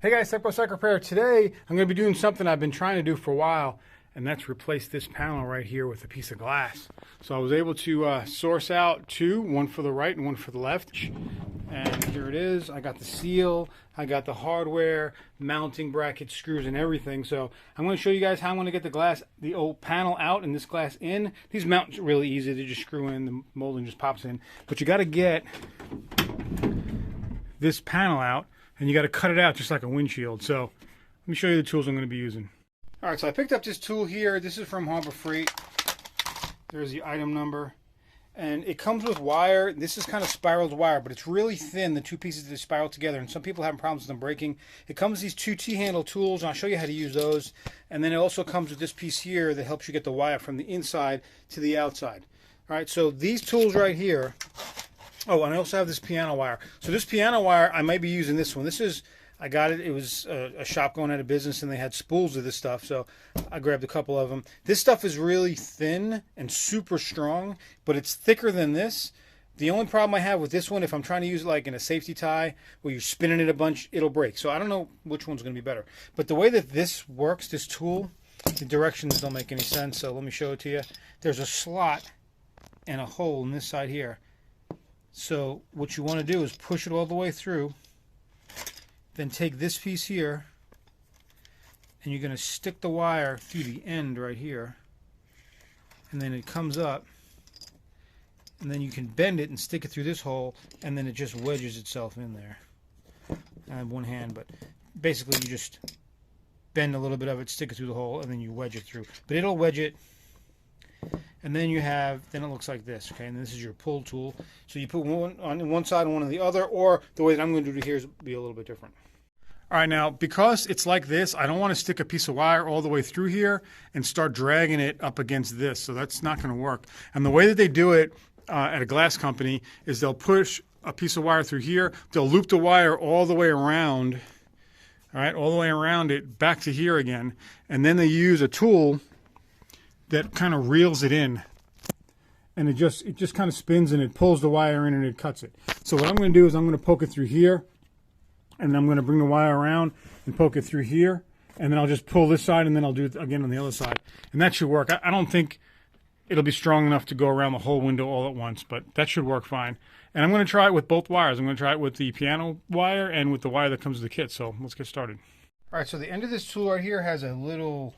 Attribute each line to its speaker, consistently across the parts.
Speaker 1: Hey guys, Tepcocyclerepair. Today I'm going to be doing something I've been trying to do for a while, and that's replace this panel right here with a piece of glass. So I was able to source out two, one for the right and one for the left. And here it is. I got the seal, I got the hardware, mounting bracket, screws, and everything. So I'm going to show you guys how I'm going to get the old panel out and this glass in. These mount really easy. They just screw in, the molding just pops in. But you got to get this panel out, and you got to cut it out just like a windshield. So let me show you the tools I'm going to be using. All right, so I picked up this tool here. This is from Harbor Freight. There's the item number. And it comes with wire. This is kind of spiraled wire, but it's really thin, the two pieces that are spiraled together, and some people have problems with them breaking. It comes with these two T-handle tools, and I'll show you how to use those. And then it also comes with this piece here that helps you get the wire from the inside to the outside. All right, so these tools right here. Oh, and I also have this piano wire. So this piano wire, I might be using this one. This is, I got it. It was a shop going out of business, and they had spools of this stuff, so I grabbed a couple of them. This stuff is really thin and super strong, but it's thicker than this. The only problem I have with this one, if I'm trying to use it like in a safety tie, where you're spinning it a bunch, it'll break. So I don't know which one's going to be better. But the way that this works, this tool, the directions don't make any sense, so let me show it to you. There's a slot and a hole in this side here. So what you want to do is push it all the way through, then take this piece here, and you're going to stick the wire through the end right here, and then it comes up, and then you can bend it and stick it through this hole, and then it just wedges itself in there. I have one hand, but basically you just bend a little bit of it, stick it through the hole, and then you wedge it through. But it'll wedge it. And then then it looks like this, okay? And this is your pull tool. So you put one on one side and one on the other, or the way that I'm going to do it here is be a little bit different. All right, now, because it's like this, I don't want to stick a piece of wire all the way through here and start dragging it up against this, so that's not going to work. And the way that they do it at a glass company is they'll push a piece of wire through here, they'll loop the wire all the way around, all right, all the way around it, back to here again, and then they use a tool that kind of reels it in, and it just kind of spins and it pulls the wire in and it cuts it. So what I'm going to do is I'm going to poke it through here, and then I'm going to bring the wire around and poke it through here, and then I'll just pull this side, and then I'll do it again on the other side, and that should work. I don't think it'll be strong enough to go around the whole window all at once, but that should work fine. And I'm going to try it with both wires. I'm going to try it with the piano wire and with the wire that comes with the kit. So let's get started. All right, so the end of this tool right here has a little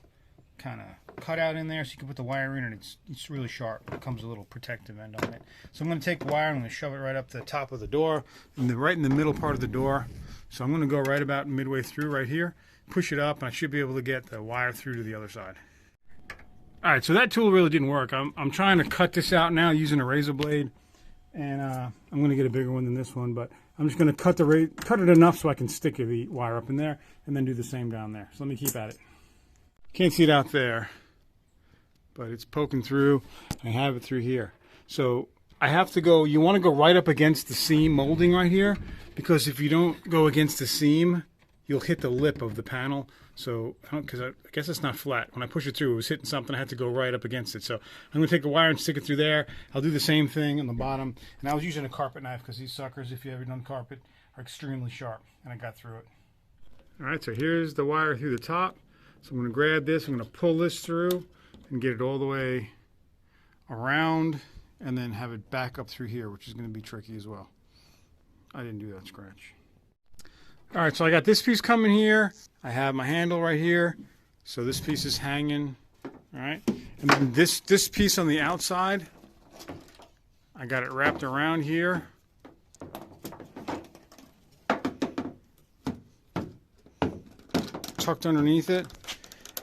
Speaker 1: kind of cut out in there, so you can put the wire in, and it's really sharp. It comes with a little protective end on it. So I'm going to take the wire, I'm going to shove it right up the top of the door, right in the middle part of the door. So I'm going to go right about midway through right here, push it up, and I should be able to get the wire through to the other side. All right, so that tool really didn't work. I'm trying to cut this out now using a razor blade, and I'm going to get a bigger one than this one, but I'm just going to cut it enough so I can stick the wire up in there, and then do the same down there. So let me keep at it. Can't see it out there, but it's poking through. I have it through here. So I have to go, you want to go right up against the seam molding right here, because if you don't go against the seam, you'll hit the lip of the panel. So, because I guess it's not flat. When I push it through, it was hitting something, I had to go right up against it. So I'm going to take the wire and stick it through there. I'll do the same thing on the bottom. And I was using a carpet knife, because these suckers, if you ever done carpet, are extremely sharp. And I got through it. All right, so here's the wire through the top. So I'm going to grab this, I'm going to pull this through and get it all the way around, and then have it back up through here, which is going to be tricky as well. I didn't do that scratch. All right, so I got this piece coming here. I have my handle right here. So this piece is hanging, all right? And then this piece on the outside, I got it wrapped around here. Tucked underneath it.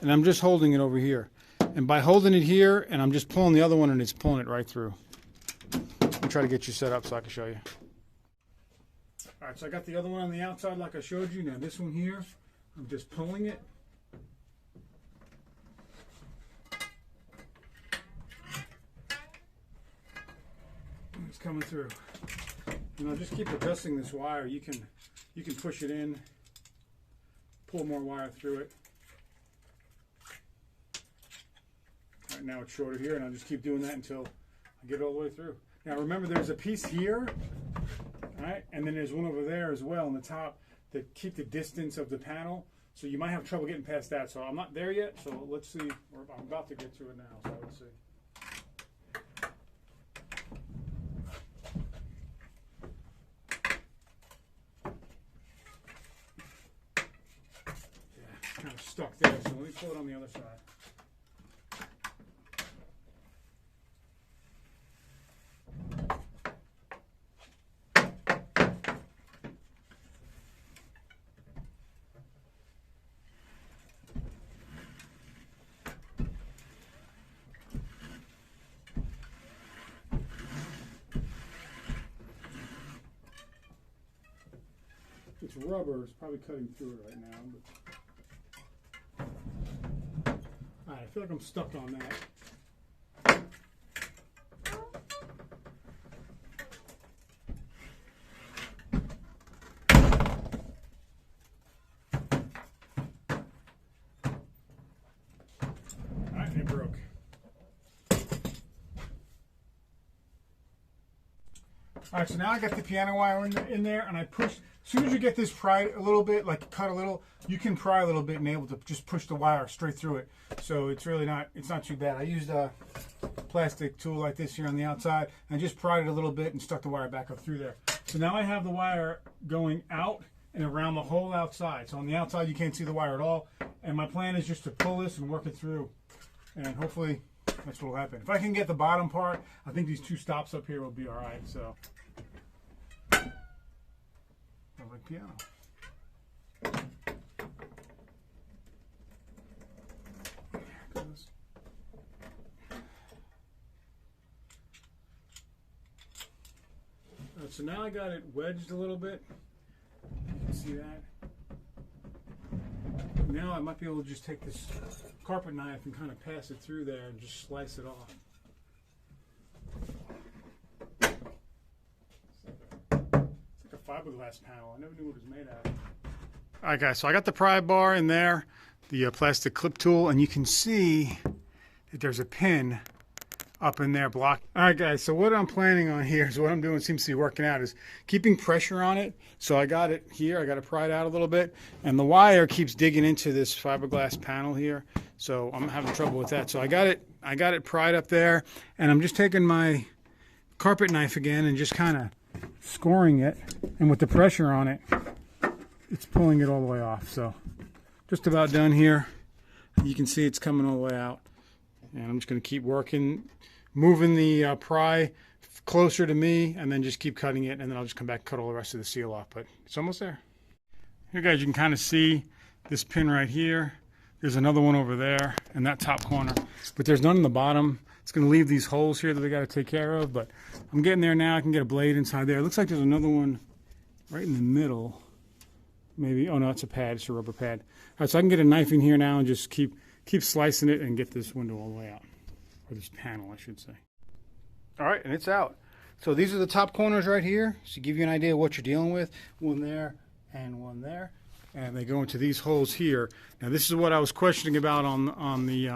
Speaker 1: And I'm just holding it over here. And by holding it here, and I'm just pulling the other one, and it's pulling it right through. Let me try to get you set up so I can show you. All right, so I got the other one on the outside like I showed you. Now this one here, I'm just pulling it. It's coming through. And I'll just keep adjusting this wire. You can push it in, pull more wire through it. Right now it's shorter here, and I'll just keep doing that until I get it all the way through. Now remember, there's a piece here, all right, and then there's one over there as well on the top to keep the distance of the panel. So you might have trouble getting past that. So I'm not there yet. So let's see. I'm about to get to it now. So let's see. Yeah, kind of stuck there. So let me pull it on the other side. It's rubber, it's probably cutting through it right now. But... Alright, I feel like I'm stuck on that. Alright, it broke. Alright, so now I got the piano wire in there, and I push. As soon as you get this pried a little bit, like cut a little, you can pry a little bit and able to just push the wire straight through it. So it's really not too bad. I used a plastic tool like this here on the outside, and just pried it a little bit and stuck the wire back up through there. So now I have the wire going out and around the whole outside. So on the outside you can't see the wire at all. And my plan is just to pull this and work it through. And hopefully that's what will happen. If I can get the bottom part, I think these two stops up here will be all right. So. Like piano. So now I got it wedged a little bit. You can see that. Now I might be able to just take this carpet knife and kind of pass it through there and just slice it off. Fiberglass panel. I never knew what it was made out of. All right, guys, so I got the pry bar in there, the plastic clip tool, and you can see that there's a pin up in there blocked. All right, guys, so what I'm planning on here is what I'm doing seems to be working out is keeping pressure on it. So I got it here. I got it pried out a little bit, and the wire keeps digging into this fiberglass panel here. So I'm having trouble with that. So I got it pried up there, and I'm just taking my carpet knife again and just kind of scoring it, and with the pressure on it, it's pulling it all the way off. So just about done here. You can see it's coming all the way out, and I'm just going to keep working, moving the pry closer to me, and then just keep cutting it, and then I'll just come back and cut all the rest of the seal off. But it's almost there. Here, guys, you can kind of see this pin right here. There's another one over there in that top corner, but there's none in the bottom. It's going to leave these holes here that we got to take care of, but I'm getting there now. I can get a blade inside there. It looks like there's another one right in the middle. Maybe. Oh no, it's a pad. It's a rubber pad. All right, so I can get a knife in here now and just keep slicing it and get this window all the way out, or this panel, I should say. All right, and it's out. So these are the top corners right here, so to give you an idea of what you're dealing with. One there and one there. And they go into these holes here. Now this is what I was questioning about on the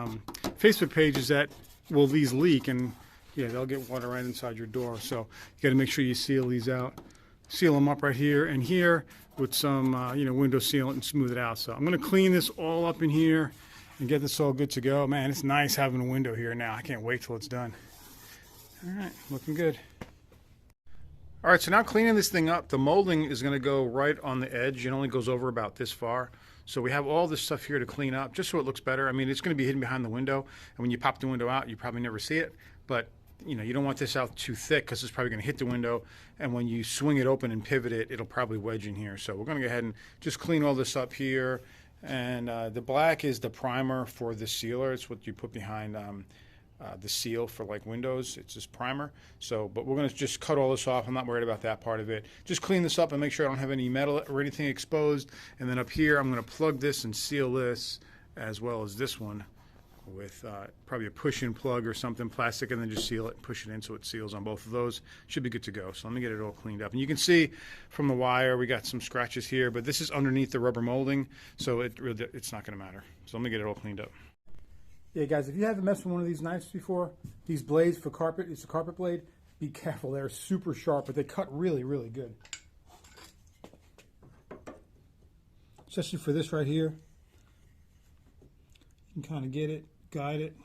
Speaker 1: Facebook page, is that will these leak? And yeah, they'll get water right inside your door. So you got to make sure you seal these out, seal them up right here and here with some window sealant and smooth it out. So I'm going to clean this all up in here and get this all good to go. Man, it's nice having a window here now. I can't wait till it's done. All right, looking good. All right, so now cleaning this thing up, the molding is going to go right on the edge. It only goes over about this far. So we have all this stuff here to clean up just so it looks better. I mean, it's going to be hidden behind the window, and when you pop the window out, you probably never see it. But you don't want this out too thick because it's probably going to hit the window, and when you swing it open and pivot it, it'll probably wedge in here. So we're going to go ahead and just clean all this up here. And the black is the primer for the sealer. It's what you put behind the seal for like windows. It's just primer. So, but we're going to just cut all this off. I'm not worried about that part of it. Just clean this up and make sure I don't have any metal or anything exposed. And then up here, I'm going to plug this and seal this, as well as this one, with probably a push-in plug or something, plastic, and then just seal it and push it in so it seals on both of those. Should be good to go. So let me get it all cleaned up. And you can see from the wire, we got some scratches here, but this is underneath the rubber molding, so it's not going to matter. So let me get it all cleaned up. Yeah, guys, if you haven't messed with one of these knives before, these blades for carpet, it's a carpet blade, be careful. They're super sharp, but they cut really, really good. especially for this right here. You can kind of get it, guide it.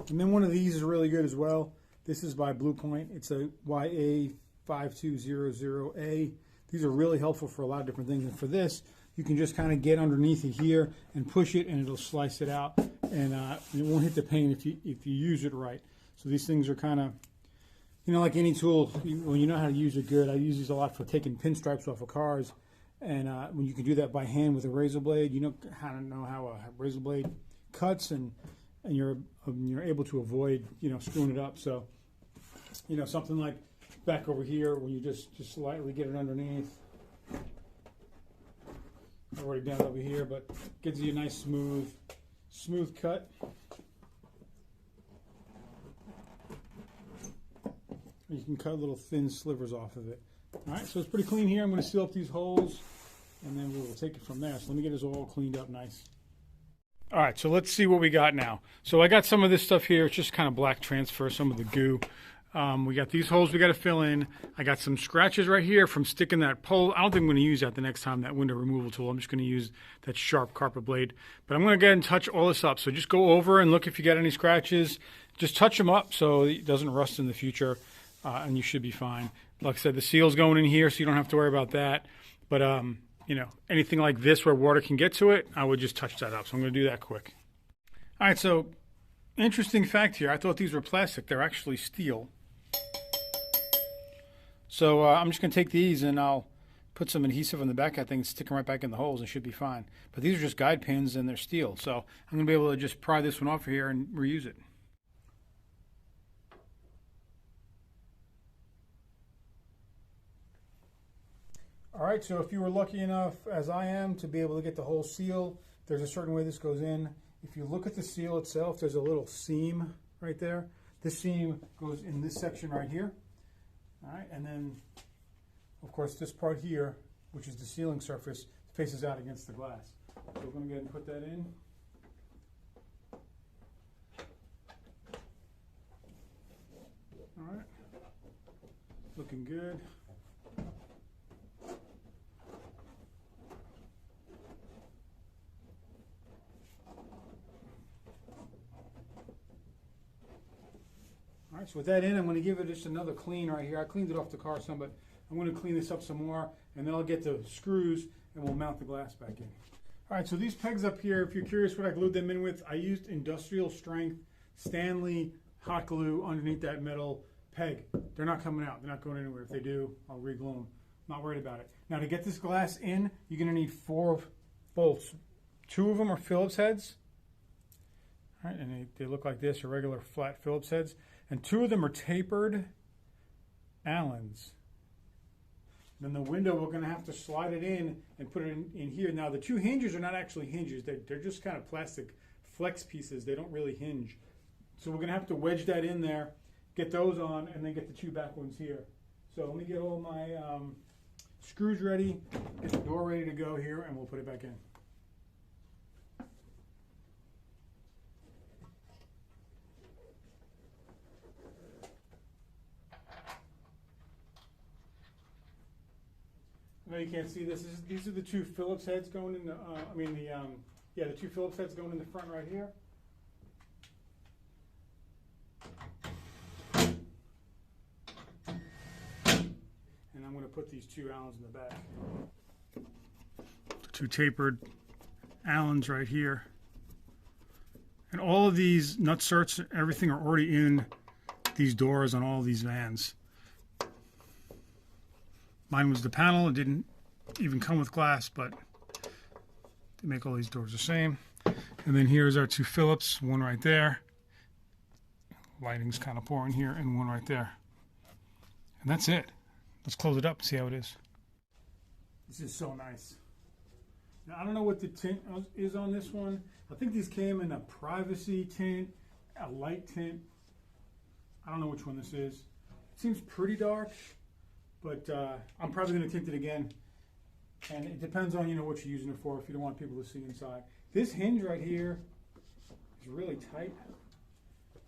Speaker 1: And then one of these is really good as well. This is by Blue Point. It's a YA5200A. These are really helpful for a lot of different things. And for this, you can just kind of get underneath it here and push it, and it'll slice it out, and it won't hit the paint if you use it right. So these things are kind of, you know, like any tool, when you know how to use it good. I use these a lot for taking pinstripes off of cars, and when you can do that by hand with a razor blade, you know how a razor blade cuts, and you're able to avoid, you know, screwing it up. So, you know, something like back over here, when you just slightly get it underneath. I've already done it over here, but gives you a nice smooth cut. You can cut little thin slivers off of it. All right, so it's pretty clean here. I'm going to seal up these holes, and then we'll take it from there. So let me get this all cleaned up nice. All right, so let's see what we got now. So I got some of this stuff here. It's just kind of black transfer, some of the goo. We got these holes we got to fill in. I got some scratches right here from sticking that pole. I don't think I'm going to use that the next time, that window removal tool. I'm just going to use that sharp carpet blade. But I'm going to go ahead and touch all this up. So just go over and look if you got any scratches. Just touch them up so it doesn't rust in the future, and you should be fine. Like I said, the seal's going in here, so you don't have to worry about that. But you know, anything like this where water can get to it, I would just touch that up. So I'm going to do that quick. All right, so interesting fact here. I thought these were plastic. They're actually steel. So I'm just going to take these and I'll put some adhesive on the back, I think, and stick them right back in the holes. It should be fine. But these are just guide pins and they're steel. So I'm going to be able to just pry this one off of here and reuse it. All right, so if you were lucky enough, as I am, to be able to get the whole seal, there's a certain way this goes in. If you look at the seal itself, there's a little seam right there. This seam goes in this section right here. All right, and then, of course, this part here, which is the sealing surface, faces out against the glass. So we're going to go ahead and put that in. All right, looking good. All right, so with that in, I'm going to give it just another clean right here. I cleaned it off the car some, but I'm going to clean this up some more, and then I'll get the screws, and we'll mount the glass back in. All right, so these pegs up here, if you're curious what I glued them in with, I used industrial strength Stanley hot glue underneath that metal peg. They're not coming out. They're not going anywhere. If they do, I'll re-glue them. Not worried about it. Now, to get this glass in, you're going to need 4 bolts. 2 of them are Phillips heads. All right, and they look like this, or regular flat Phillips heads. And 2 of them are tapered Allens. Then the window, we're going to have to slide it in and put it in here. Now, the 2 hinges are not actually hinges. They're just kind of plastic flex pieces. They don't really hinge. So we're going to have to wedge that in there, get those on, and then get the 2 back ones here. So let me get all my screws ready, get the door ready to go here, and we'll put it back in. No, you can't see this. These are the 2 Phillips heads going in the, the 2 Phillips heads going in the front right here. And I'm going to put these 2 Allens in the back. The 2 tapered Allens right here. And all of these nutserts, everything are already in these doors on all these vans. Mine was the panel. It didn't even come with glass, but they make all these doors the same. And then here's our 2 Phillips, one right there. Lighting's kind of pouring here, and one right there. And that's it. Let's close it up and see how it is. This is so nice. Now, I don't know what the tint is on this one. I think these came in a privacy tint, a light tint. I don't know which one this is. It seems pretty dark. But I'm probably going to tint it again, and it depends on what you're using it for. If you don't want people to see inside, this hinge right here is really tight,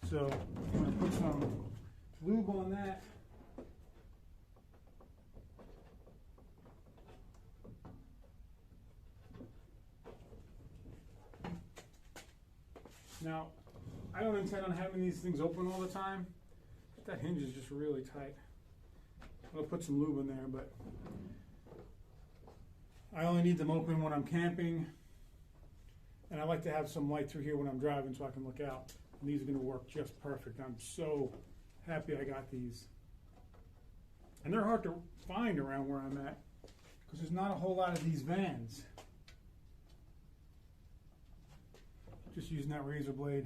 Speaker 1: so I'm going to put some lube on that, Now, I don't intend on having these things open all the time. That hinge is just really tight. I'll put some lube in there, but I only need them open when I'm camping. And I like to have some light through here when I'm driving so I can look out. And these are going to work just perfect. I'm so happy I got these. And they're hard to find around where I'm at because there's not a whole lot of these vans. Just using that razor blade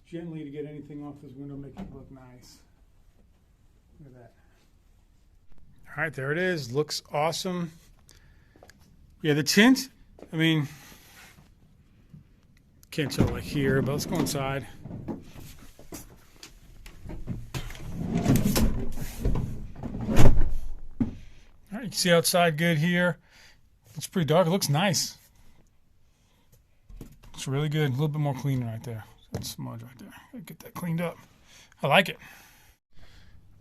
Speaker 1: gently to get anything off this window, make it look nice. Look at that. All right, there it is. Looks awesome. Yeah, the tint, I mean, can't tell like here, but let's go inside. All right, you can see outside good here. It's pretty dark. It looks nice. It's really good. A little bit more clean right there. That smudge right there. Get that cleaned up. I like it.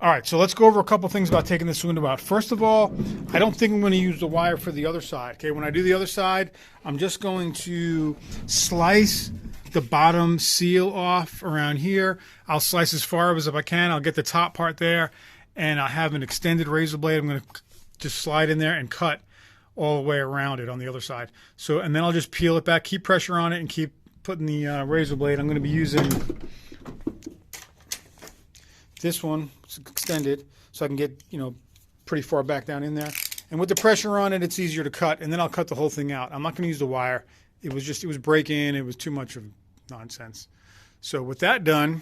Speaker 1: All right, so let's go over a couple things about taking this window out. First of all, I don't think I'm going to use the wire for the other side. Okay, when I do the other side, I'm just going to slice the bottom seal off around here. I'll slice as far as I can. I'll get the top part there, and I have an extended razor blade. I'm going to just slide in there and cut all the way around it on the other side. So, and then I'll just peel it back, keep pressure on it, and keep putting the razor blade. I'm going to be using this one. It's extended, so I can get, you know, pretty far back down in there. And with the pressure on it, it's easier to cut, and then I'll cut the whole thing out. I'm not going to use the wire. It was breaking. It was too much of nonsense. So with that done,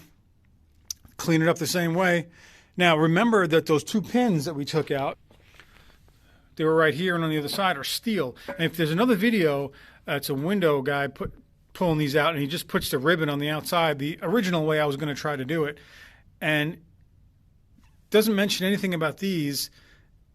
Speaker 1: clean it up the same way. Now remember that those two pins that we took out, they were right here and on the other side are steel. And if there's another video, it's a window guy pulling these out, and he just puts the ribbon on the outside, the original way I was going to try to do it. And doesn't mention anything about these,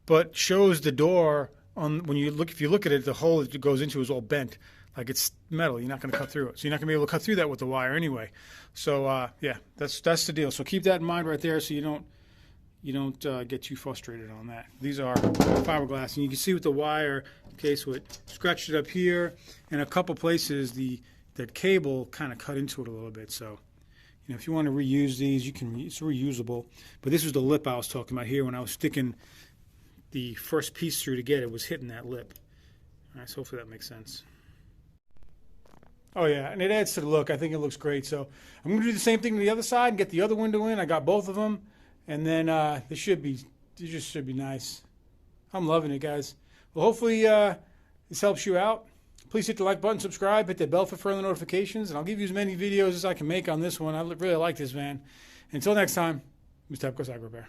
Speaker 1: but shows the door on when you look. If you look at it, the hole that it goes into is all bent, like it's metal. You're not going to cut through it, so you're not going to be able to cut through that with the wire anyway. So yeah, that's the deal. So keep that in mind right there, so you don't get too frustrated on that. These are fiberglass, and you can see with the wire. Okay, so it scratched it up here, and a couple places that cable kind of cut into it a little bit. So, you know, if you want to reuse these, you can. It's reusable. But this was the lip I was talking about here when I was sticking the first piece through to get it, was hitting that lip. All right, so hopefully that makes sense. Oh yeah, and it adds to the look. I think it looks great. So I'm going to do the same thing to the other side and get the other window in. I got both of them, and then this just should be nice. I'm loving it, guys. Well, hopefully this helps you out. Please hit the like button, subscribe, hit the bell for further notifications, and I'll give you as many videos as I can make on this one. I really like this van. Until next time, Mr. Tepcocyclerepair.